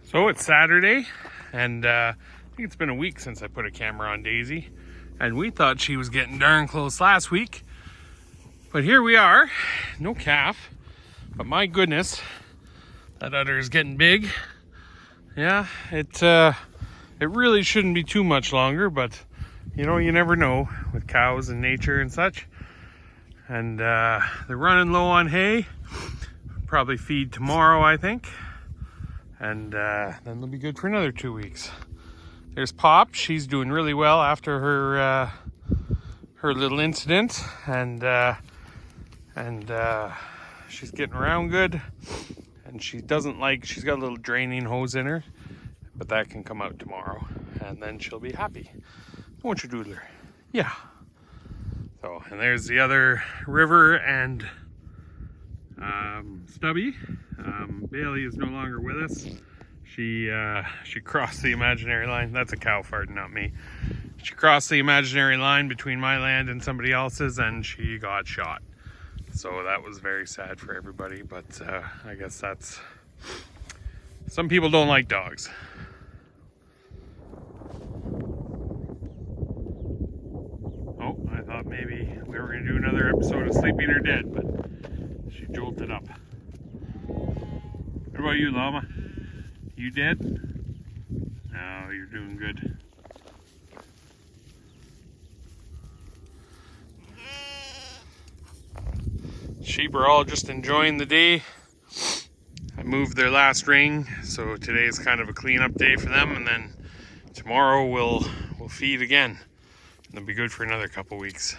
So it's Saturday, and I think it's been a week since I put a camera on Daisy, and we thought she was getting darn close last week, but here we are. No calf, but my goodness, that udder is getting big. Yeah, it really shouldn't be too much longer, but you know, you never know with cows and nature and such. And they're running low on hay. Probably feed tomorrow, I think. And then they'll be good for another 2 weeks. There's Pop. She's doing really well after her little incident, and she's getting around good. And she's got a little draining hose in her, but that can come out tomorrow, and then she'll be happy. Won't you, Doodler? Yeah. So, and there's the other River and Stubby. Bailey is no longer with us. She crossed the imaginary line. That's a cow fart, not me. She crossed the imaginary line between my land and somebody else's, and she got shot. So that was very sad for everybody, but I guess that's... Some people don't like dogs. Oh, I thought maybe we were going to do another episode of Sleeping or Dead, but she jolted up. What about you, Llama? You dead? No, you're doing good. Sheep are all just enjoying the day. I moved their last ring, so today is kind of a cleanup day for them, and then tomorrow we'll feed again. And they'll be good for another couple weeks.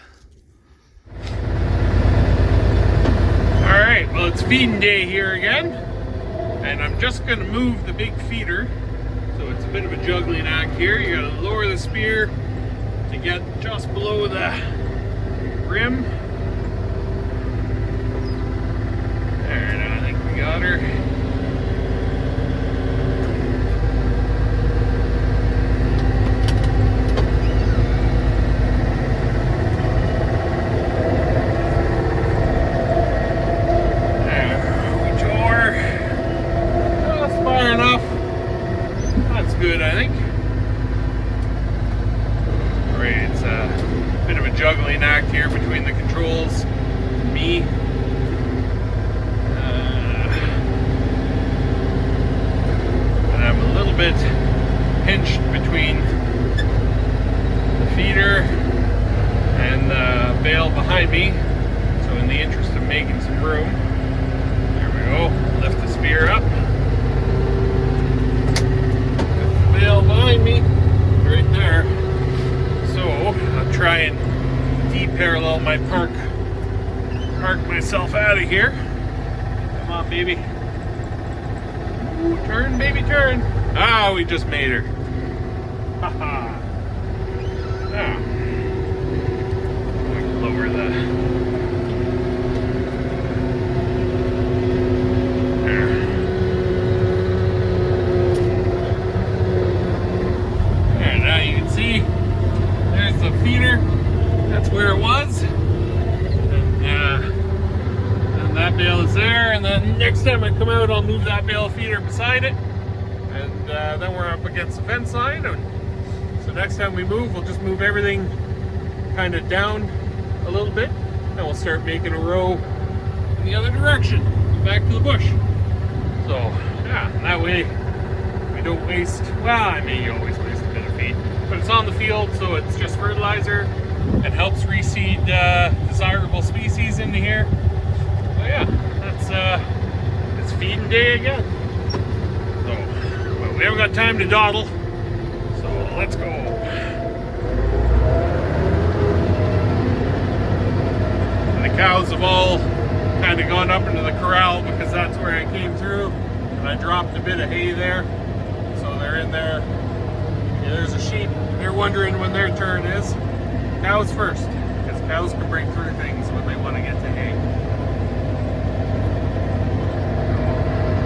Alright, well, it's feeding day here again, and I'm just going to move the big feeder, so it's a bit of a juggling act here. You got to lower the spear to get just below the rim. There, now I think we got her. Good, I think. Alright, it's a bit of a juggling act here between the controls and me. And I'm a little bit pinched between the feeder and the bale behind me. So in the interest of making some room, there we go, lift the spear up. Behind me, right there. So I'll try and de-parallel my park myself out of here. Come on, baby. Ooh, turn, baby, turn. Ah, we just made her. Haha. Ah. Lower the... feeder, that's where it was, and that bale is there, and then next time I come out I'll move that bale of feeder beside it, and then we're up against the fence line, and so next time we move we'll just move everything kind of down a little bit, and we'll start making a row in the other direction, back to the bush. So yeah, that way we don't waste, well, I may always waste a bit of feed, but it's on the field, so it's just fertilizer. It helps reseed desirable species into here. So yeah, that's it's feeding day again. So, well, we haven't got time to dawdle, so let's go. And the cows have all kind of gone up into the corral because that's where I came through, and I dropped a bit of hay there, so they're in there. There's a sheep. They're wondering when their turn is. Cows first, because cows can break through things when they want to get to hay.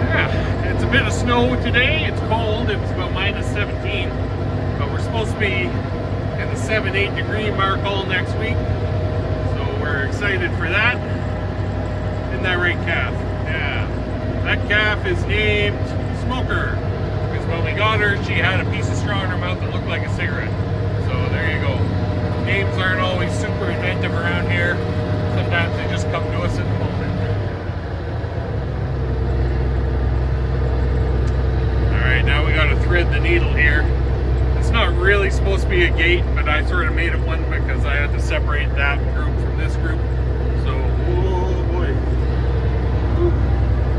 Yeah, it's a bit of snow today. It's cold. It's about -17, but we're supposed to be in the 7-8 degree mark all next week. So we're excited for that. Isn't that right, calf? Yeah. That calf is named Smoker, because when we got her, she had a piece of straw in her mouth that looked like a cigarette. So there you go. Names aren't always super inventive around here. Sometimes they just come to us in the moment. Alright, now we gotta thread the needle here. It's not really supposed to be a gate, but I sort of made it one because I had to separate that group from this group. So, oh boy.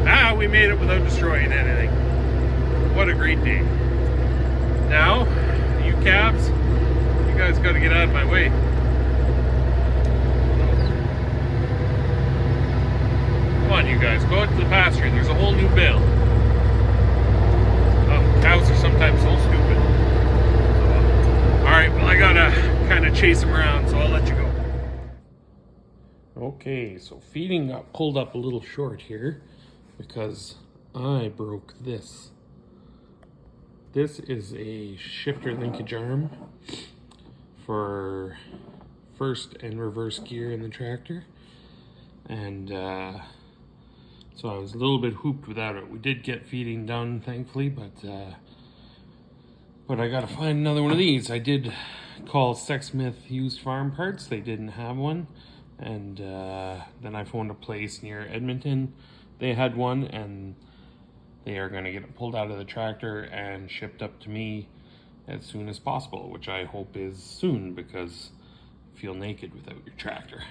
Ah, we made it without destroying anything. What a great day. Now, you calves, you guys got to get out of my way. Come on, you guys, go out to the pasture. There's a whole new bale. Oh, cows are sometimes so stupid. Alright, well I gotta kind of chase them around, so I'll let you go. Okay, so feeding got pulled up a little short here because I broke this. This is a shifter linkage arm for first and reverse gear in the tractor. And so I was a little bit hooped without it. We did get feeding done, thankfully, but I gotta find another one of these. I did call Sexsmith Used Farm Parts. They didn't have one. And then I phoned a place near Edmonton. They had one, and they are going to get it pulled out of the tractor and shipped up to me as soon as possible, which I hope is soon, because you feel naked without your tractor.